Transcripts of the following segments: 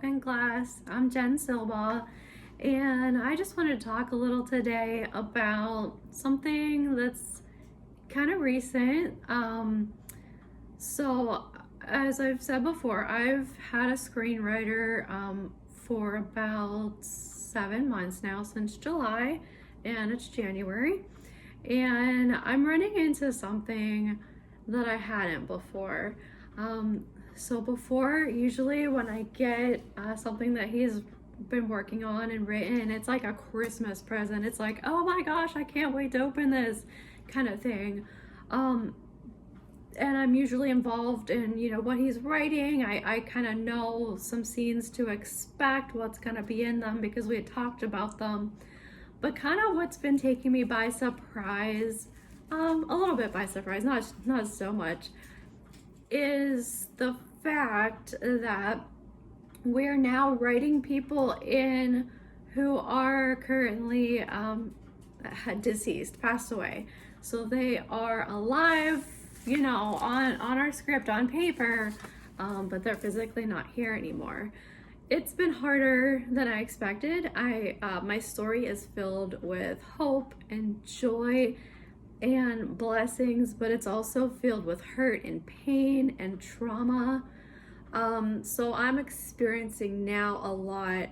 In class. I'm Jen Silva, and I just wanted to talk a little today about something that's kind of recent. So, as I've said before, I've had a screenwriter for about 7 months now, since July, and it's January, and I'm running into something that I hadn't before. Um, so before, usually when I get something that he's been working on and written, it's like a Christmas present. It's like, oh my gosh, I can't wait to open this kind of thing. Um, and I'm usually involved in, what he's writing. I kind of know some scenes to expect, what's going to be in them because we had talked about them. But kind of what's been taking me by surprise, a little bit by surprise, not so much, is the fact that we're now writing people in who are currently deceased, passed away. So they are alive, on our script, on paper, but they're physically not here anymore. It's been harder than I expected. My story is filled with hope and joy and blessings, but it's also filled with hurt and pain and trauma. So I'm experiencing now a lot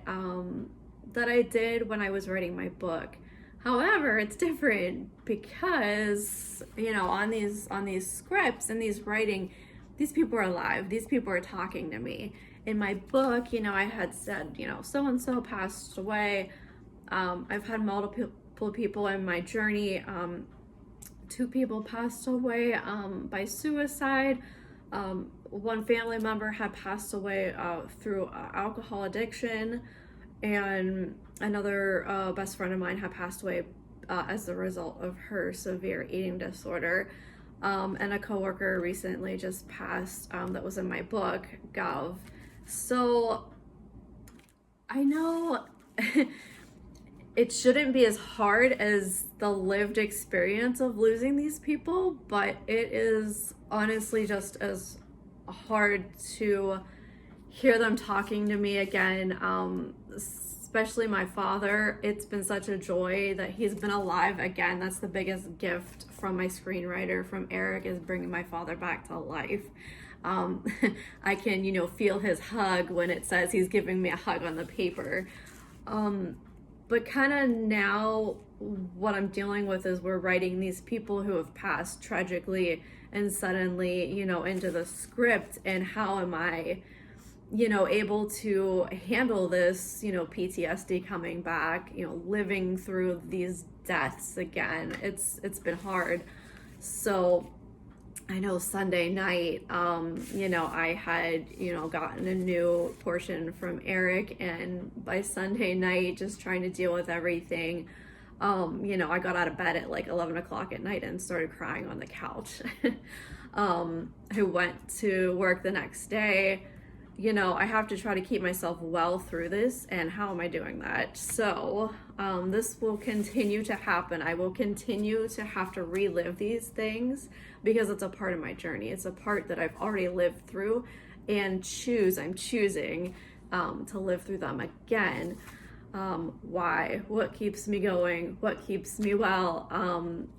that I did when I was writing my book. However, it's different because, on these scripts and these writing, these people are alive. These people are talking to me. In my book, I had said, so and so passed away. I've had multiple people in my journey. 2 people passed away by suicide. One family member had passed away through alcohol addiction, and another best friend of mine had passed away as a result of her severe eating disorder. And a coworker recently just passed that was in my book, Gov. So I know it shouldn't be as hard as the lived experience of losing these people, but it is honestly just as hard to hear them talking to me again, especially my father. It's been such a joy that he's been alive again. That's the biggest gift from my screenwriter, from Eric, is bringing my father back to life. I can, feel his hug when it says he's giving me a hug on the paper. But kind of now what I'm dealing with is we're writing these people who have passed tragically and suddenly, into the script, and how am I, able to handle this, PTSD coming back, living through these deaths again. It's been hard. So I know Sunday night, I had, gotten a new portion from Eric, and by Sunday night, just trying to deal with everything, I got out of bed at like 11 o'clock at night and started crying on the couch. I went to work the next day. I have to try to keep myself well through this, and how am I doing that? So this will continue to happen. I will continue to have to relive these things because it's a part of my journey. It's a part that I've already lived through, and I'm choosing to live through them again. Why? What keeps me going? What keeps me well?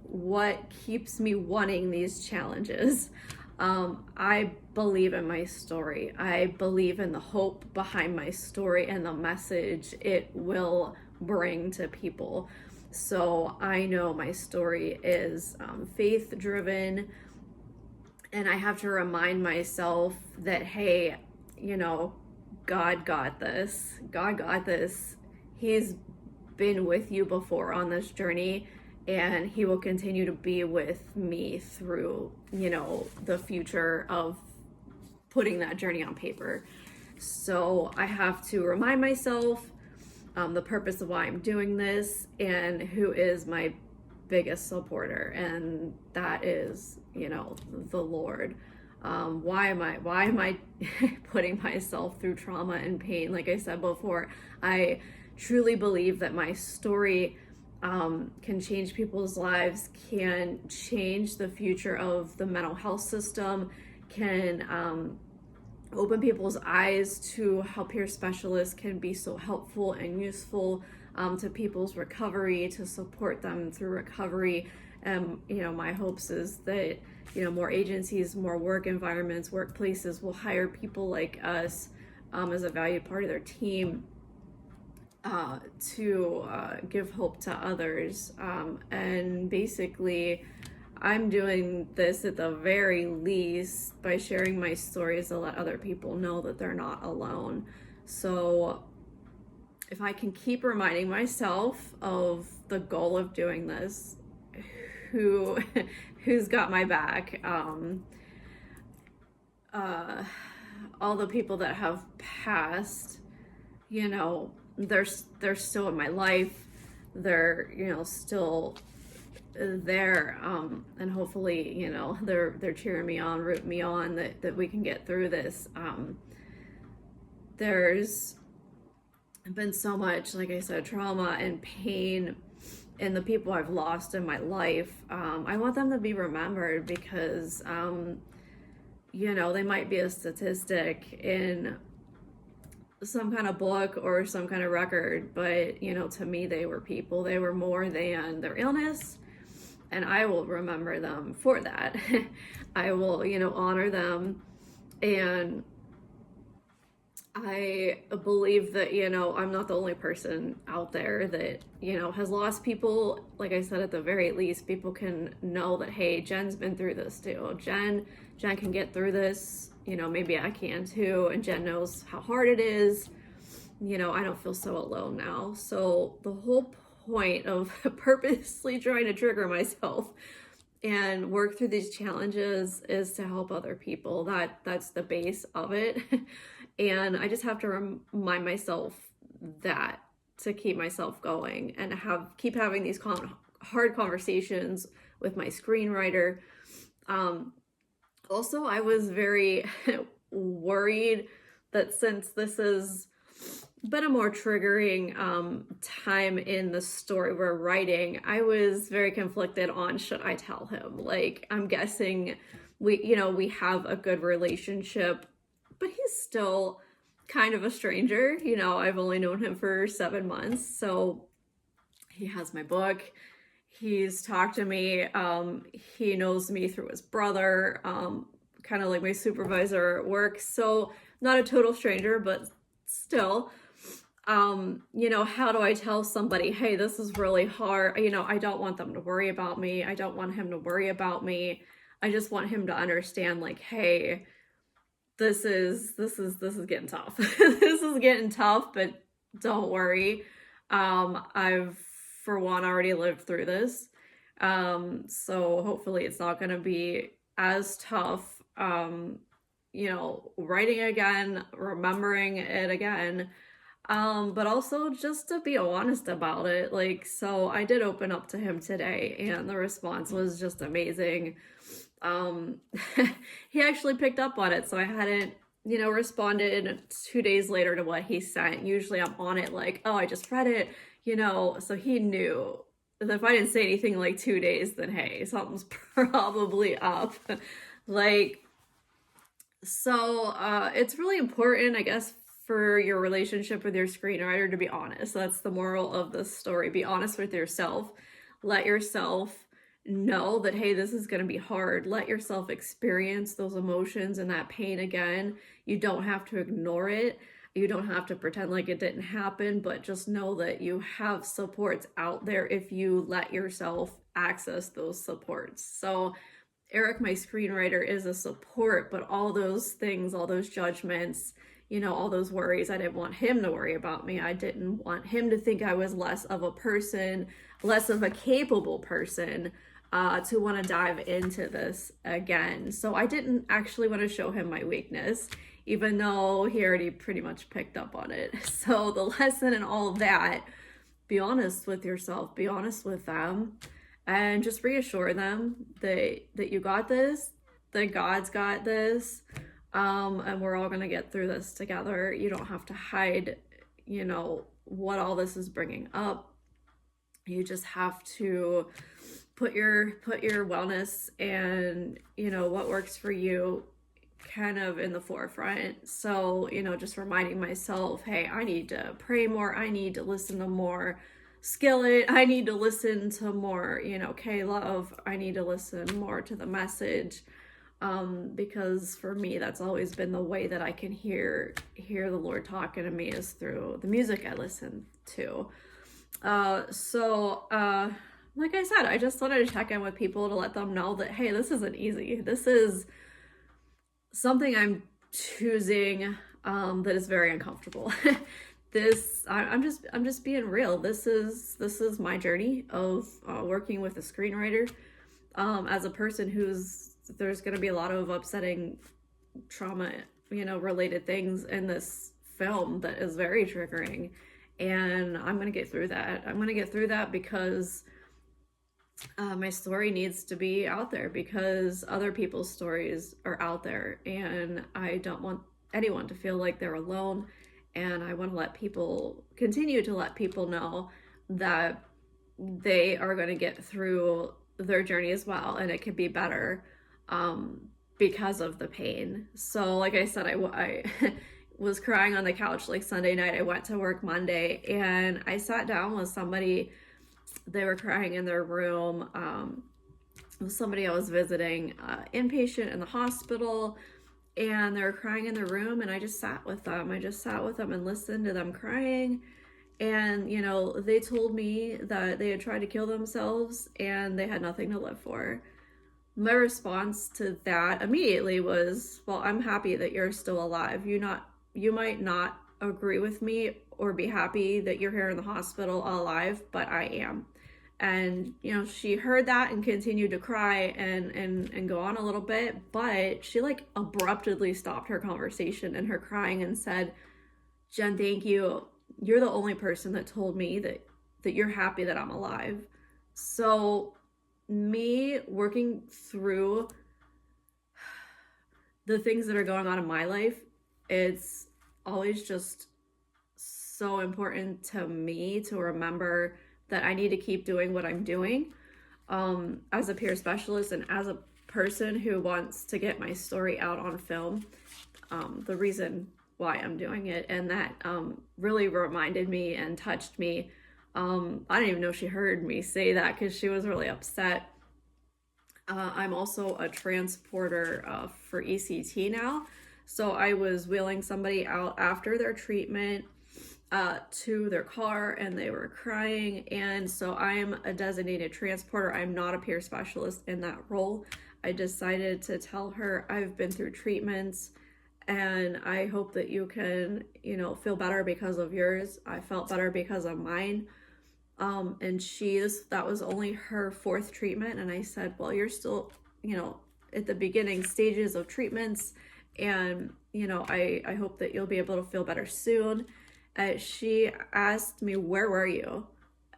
What keeps me wanting these challenges? I believe in my story. I believe in the hope behind my story and the message it will bring to people. So I know my story is faith driven, and I have to remind myself that, hey, God got this. God got this. He's been with you before on this journey, and he will continue to be with me through, the future of putting that journey on paper. So I have to remind myself the purpose of why I'm doing this and who is my biggest supporter, and that is, the Lord. Why am I putting myself through trauma and pain? Like I said before, I truly believe that my story can change people's lives, can change the future of the mental health system, can open people's eyes to how peer specialists can be so helpful and useful to people's recovery, to support them through recovery. My hopes is that, more agencies, more work environments, workplaces will hire people like us as a valued part of their team to give hope to others. And basically, I'm doing this at the very least by sharing my stories to let other people know that they're not alone. So if I can keep reminding myself of the goal of doing this, who's got my back, all the people that have passed, they're still in my life. They're still there, and hopefully they're cheering me on, rooting me on, that we can get through this. There's been so much, like I said, trauma and pain in the people I've lost in my life. I want them to be remembered because they might be a statistic in some kind of book or some kind of record, but to me they were people. They were more than their illness, and I will remember them for that. I will honor them, and I believe that I'm not the only person out there that has lost people. Like I said, at the very least, people can know that, hey, Jen's been through this too. Jen can get through this. Maybe I can too. And Jen knows how hard it is. I don't feel so alone now. So the whole point of purposely trying to trigger myself and work through these challenges is to help other people. That's the base of it. And I just have to remind myself that, to keep myself going and keep having these hard conversations with my screenwriter. Also, I was very worried that since this has been a more triggering time in the story we're writing, I was very conflicted on, should I tell him? Like, I'm guessing we have a good relationship, but he's still kind of a stranger. I've only known him for 7 months, so he has my book. He's talked to me. He knows me through his brother, kind of like my supervisor at work. So not a total stranger, but still, how do I tell somebody, hey, this is really hard? I don't want them to worry about me. I don't want him to worry about me. I just want him to understand, like, hey, this is getting tough. This is getting tough, but don't worry. I've, for one, already lived through this. So hopefully it's not going to be as tough, writing again, remembering it again. But also just to be honest about it. Like, so I did open up to him today, and the response was just amazing. He actually picked up on it, so I hadn't responded 2 days later to what he sent. Usually I'm on it like, oh, I just read it, so he knew that if I didn't say anything like 2 days, then hey, something's probably up. So it's really important, I guess, for your relationship with your screenwriter to be honest. That's the moral of the story. Be honest with yourself. Let yourself know that, hey, this is going to be hard. Let yourself experience those emotions and that pain again. You don't have to ignore it. You don't have to pretend like it didn't happen, but just know that you have supports out there if you let yourself access those supports. So Eric, my screenwriter, is a support, but all those things, all those judgments, all those worries, I didn't want him to worry about me. I didn't want him to think I was less of a person, less of a capable person, to want to dive into this again. So I didn't actually want to show him my weakness, even though he already pretty much picked up on it. So the lesson in all of that, be honest with yourself, be honest with them, and just reassure them that you got this, that God's got this, and we're all going to get through this together. You don't have to hide, what all this is bringing up. You just have to put your wellness and what works for you kind of in the forefront. So, just reminding myself, hey, I need to pray more. I need to listen to more Skillet. I need to listen to more, K-Love. I need to listen more to the message. Because for me, that's always been the way that I can hear the Lord talking to me, is through the music I listen to. Like I said, I just wanted to check in with people to let them know that, hey, this isn't easy. This is something I'm choosing that is very uncomfortable. I'm just being real. This is my journey of working with a screenwriter. As a person there's going to be a lot of upsetting trauma, related things in this film that is very triggering. And I'm going to get through that. I'm going to get through that because my story needs to be out there, because other people's stories are out there, and I don't want anyone to feel like they're alone. And I want to continue to let people know that they are going to get through their journey as well, and it can be better because of the pain. So like I said, I was crying on the couch like Sunday night. I went to work Monday, and I sat down with somebody. They were crying in their room. With somebody I was visiting, inpatient in the hospital, and they were crying in their room, and I just sat with them. And listened to them crying. And, they told me that they had tried to kill themselves and they had nothing to live for. My response to that immediately was, well, I'm happy that you're still alive. You might not agree with me or be happy that you're here in the hospital alive, but I am. And, she heard that and continued to cry and go on a little bit, but she abruptly stopped her conversation and her crying and said, Jen, thank you. You're the only person that told me that you're happy that I'm alive. So me working through the things that are going on in my life, it's always just so important to me to remember that I need to keep doing what I'm doing as a peer specialist and as a person who wants to get my story out on film. The reason why I'm doing it, and that really reminded me and touched me. I didn't even know she heard me say that because she was really upset. I'm also a transporter for ECT now. So I was wheeling somebody out after their treatment to their car, and they were crying. And so I'm a designated transporter. I'm not a peer specialist in that role. I decided to tell her, I've been through treatments, and I hope that you can, feel better because of yours. I felt better because of mine. And that was only her 4th treatment. And I said, well, you're still, at the beginning stages of treatments. And, I hope that you'll be able to feel better soon. She asked me, where were you?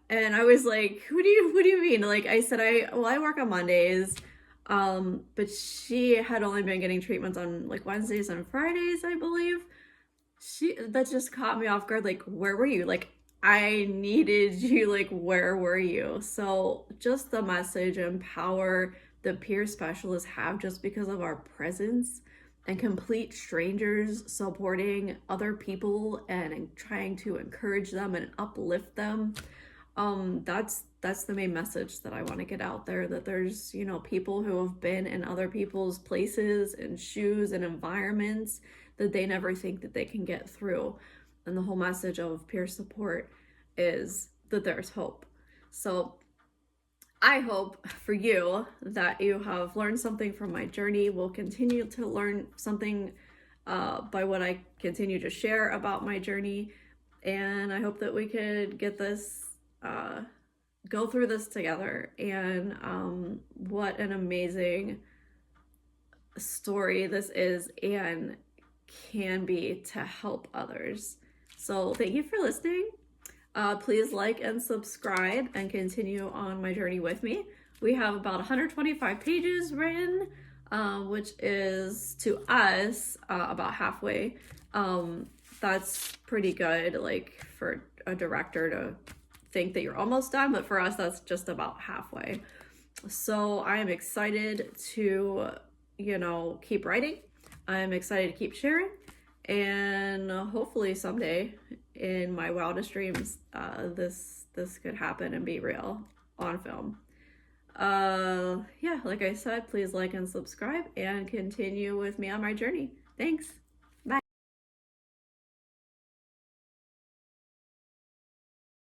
And I was like, what do you mean? I said, I work on Mondays. But she had only been getting treatments on Wednesdays and Fridays, I believe. That just caught me off guard. Where were you? I needed you. Where were you? So just the message and power the peer specialists have just because of our presence, and complete strangers supporting other people and trying to encourage them and uplift them. That's the main message that I want to get out there, that there's, people who have been in other people's places and shoes and environments that they never think that they can get through. And the whole message of peer support is that there's hope. So I hope for you that you have learned something from my journey, will continue to learn something by what I continue to share about my journey. And I hope that we could get this, go through this together. And what an amazing story this is and can be to help others. So thank you for listening. Please like and subscribe and continue on my journey with me. We have about 125 pages written, which is to us about halfway. That's pretty good, for a director to think that you're almost done, but for us, that's just about halfway. So I am excited to, keep writing. I'm excited to keep sharing, and hopefully someday in my wildest dreams, this could happen and be real on film. Yeah, like I said, please like and subscribe and continue with me on my journey. Thanks.